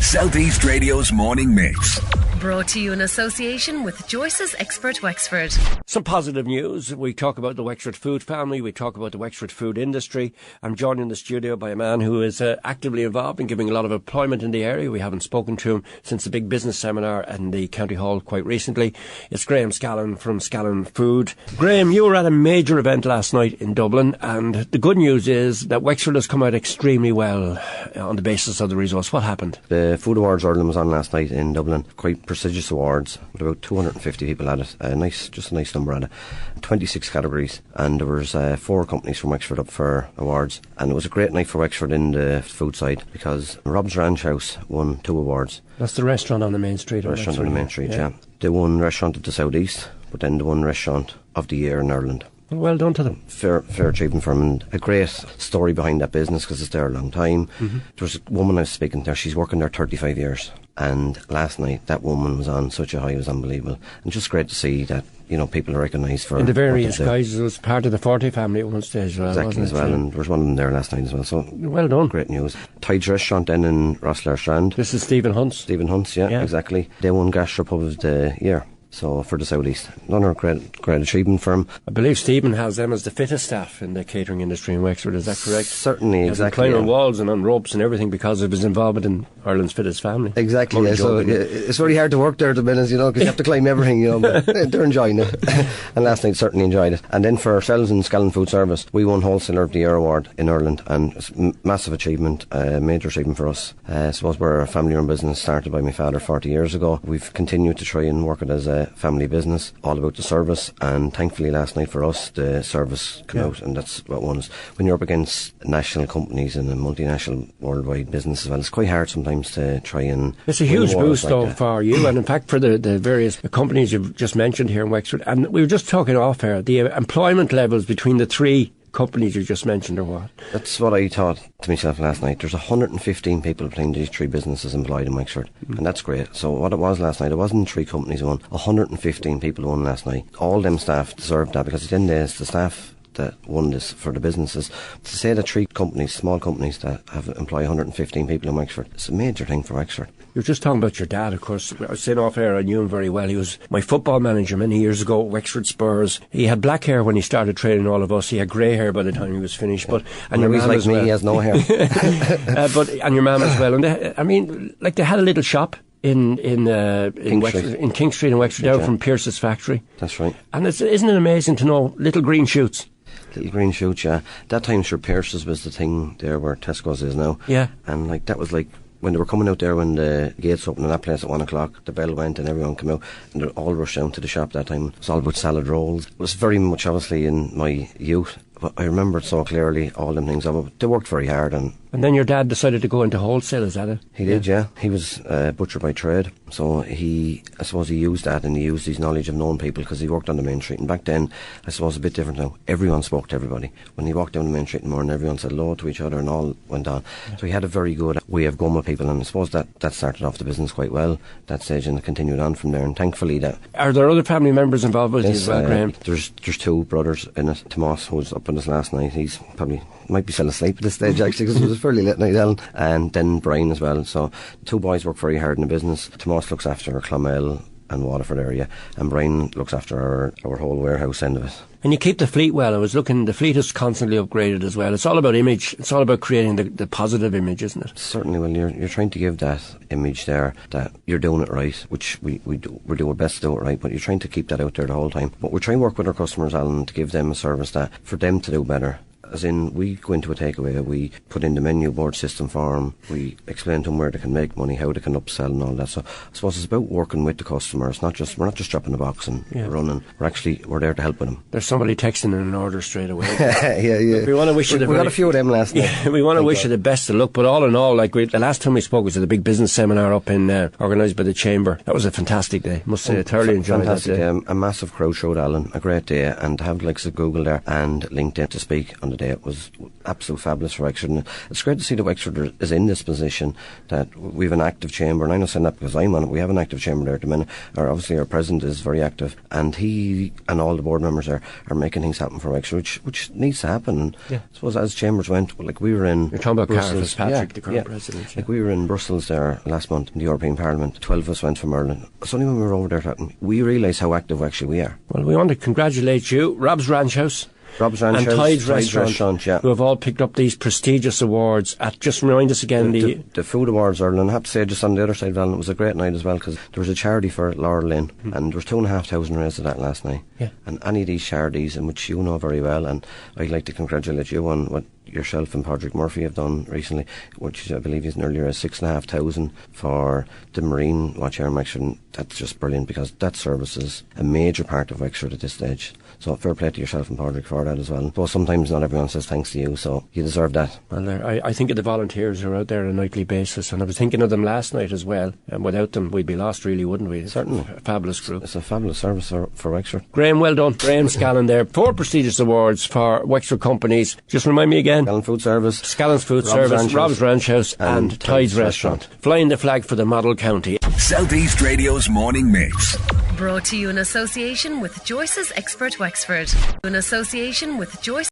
South East Radio's morning mix. Brought to you in association with Joyce's Expert Wexford. Some positive news. We talk about the Wexford food family. We talk about the Wexford food industry. I'm joined in the studio by a man who is actively involved in giving a lot of employment in the area. We haven't spoken to him since the big business seminar in the County Hall quite recently. It's Graham Scallan from Scallan Food. Graham, you were at a major event last night in Dublin, and the good news is that Wexford has come out extremely well on the basis of the results. What happened? The Food Awards Ireland was on last night in Dublin. Quite prestigious awards with about 250 people at it. Just a nice number at it. 26 categories, and there was 4 companies from Wexford up for awards, and it was a great night for Wexford in the food side because Rob's Ranch House won 2 awards. That's the restaurant on the main street. Restaurant on the main street, yeah. They won Restaurant of the South East, but then they won Restaurant of the Year in Ireland. Well done to them. Fair achievement for them, and a great story behind that business because it's there a long time. There was a woman I was speaking to, she's working there 35 years, and last night that woman was on such a high, it was unbelievable, and just great to see that, you know, people are recognised for in the various guises. It was part of the Forte family at one stage as well. Exactly, as well, and there was one of them there last night as well, so well done. Great news. Tide's Restaurant then in Rossler Strand. This is Stephen Hunt's. Stephen Hunt's, yeah, exactly. They won Gastropub of the Year. So for the South East, another great achievement for him. I believe Stephen has them as the fittest staff in the catering industry in Wexford. Is that correct? Certainly, exactly. Climbing walls and on ropes and everything because of his involvement in Ireland's fittest family. Exactly. Yeah, so it's very hard to work there at the minute, you know, because you have to climb everything, you know. But they're enjoying it, and last night certainly enjoyed it. And then for ourselves in Scallan Food Service, we won Wholesaler of the Year award in Ireland, and it's a massive achievement, major achievement for us. I suppose we're a family-run business started by my father 40 years ago. We've continued to try and work it as a family business. All about the service, and thankfully last night for us the service came out, and that's what won us. When you're up against national companies and a multinational worldwide business as well, it's quite hard sometimes to try and... It's a huge boost though for you, and in fact for the various companies you've just mentioned here in Wexford. And we were just talking off air, the employment levels between the 3 companies you just mentioned, or what? That's what I thought to myself last night. There's 115 people between these 3 businesses employed in Wexford, and that's great. So what it was last night, it wasn't 3 companies won, 115 people won last night. All them staff deserved that, because at the end of the day, it's the staff that won this for the businesses. To say that 3 companies, small companies that have employed 115 people in Wexford, it's a major thing for Wexford. You were just talking about your dad, of course. I was saying off air, I knew him very well. He was my football manager many years ago at Wexford Spurs. He had black hair when he started training all of us. He had grey hair by the time he was finished. But and your mum like as me, well. He has no hair. And your mum as well. And they had a little shop in King Street in Wexford, down from Pierce's factory. That's right. And isn't it amazing to know little green shoots? Little green shoots, yeah. That time, sure, Pierce's was the thing there where Tesco's is now. Yeah. And that was when they were coming out there, when the gates opened in that place at 1 o'clock, the bell went and everyone came out, and they all rushed down to the shop that time. It was all about salad rolls. It was very much obviously in my youth, but I remember it so clearly, all them things. They worked very hard. And then your dad decided to go into wholesale, is that it? He did, yeah. He was a butcher by trade, so I suppose he used that, and he used his knowledge of knowing people, because he worked on the main street. And back then, I suppose a bit different now, everyone spoke to everybody. When he walked down the main street in the morning, everyone said hello to each other and all went on. Yeah. So he had a very good way of going with people, and I suppose that started off the business quite well, that stage, and it continued on from there. And thankfully that... Are there other family members involved with you as well, Graham? There's 2 brothers in it. Tomas, who was up with us last night, he's probably... might be still asleep at this stage actually, because it was a fairly late night, Alan. And then Brian as well. So 2 boys work very hard in the business. Tomas looks after Clonmel and Waterford area, and Brian looks after our whole warehouse end of it. And you keep the fleet well. I was looking, the fleet is constantly upgraded as well. It's all about image. It's all about creating the positive image, isn't it? Certainly. Well, you're trying to give that image there that you're doing it right, which we do. We're doing our best to do it right, but you're trying to keep that out there the whole time. But we're trying to work with our customers, Alan, to give them a service that for them to do better. As in, we go into a takeaway, we put in the menu board system for them, we explain to them where they can make money, how they can upsell and all that. So I suppose it's about working with the customer. We're not just dropping the box and running. We're there to help with them. There's somebody texting in an order straight away. yeah. We want to wish you we got a few of them last night. Yeah, we want to wish you the best of luck. But all in all, the last time we spoke was at a big business seminar up in organised by the Chamber. That was a fantastic day. Must say, I thoroughly enjoyed fantastic that day. A massive crowd showed, Alan. A great day, and to have the likes of Google there and LinkedIn to speak on the day. It was absolute fabulous for Wexford, and it's great to see that Wexford is in this position, that we have an active chamber, and I'm not saying that because I'm on it. We have an active chamber there at the minute. Obviously our president is very active, and he and all the board members are making things happen for Wexford, which needs to happen. And I suppose as chambers went, like we were in... You're talking about Brussels, Patrick, the current president. Like we were in Brussels there last month in the European Parliament. 12 of us went from Ireland. It's only when we were over there that we realised how active actually we are. Well, we want to congratulate you, Rob's Ranch House, and Tides Restaurant, who have all picked up these prestigious awards. Just remind us again the food awards, Earl, and I have to say, just on the other side of Ireland, it was a great night as well, because there was a charity for Laura Lynn, and there was 2,500 raised at that last night. And any of these charities, in which you know very well, and I'd like to congratulate you on what yourself and Padraig Murphy have done recently, which I believe is nearly 6,500 for the Marine Watch here in Wexford, and that's just brilliant, because that service is a major part of Wexford at this stage. So fair play to yourself and Padraig for that as well. But sometimes not everyone says thanks to you, so you deserve that. Well, I think of the volunteers who are out there on a nightly basis, and I was thinking of them last night as well, and without them we'd be lost, really, wouldn't we? Certainly. A fabulous group. It's a fabulous service for Wexford. Graham, well done. Graham Scallan there. 4 prestigious awards for Wexford companies. Just remind me again. Scallan Food Service, Scallan's Food Service, Rob's Ranch House and Tides Restaurant. Flying the flag for the model county. Southeast Radio's morning mix. Brought to you in association with Joyce's Expert Wexford. In association with Joyce.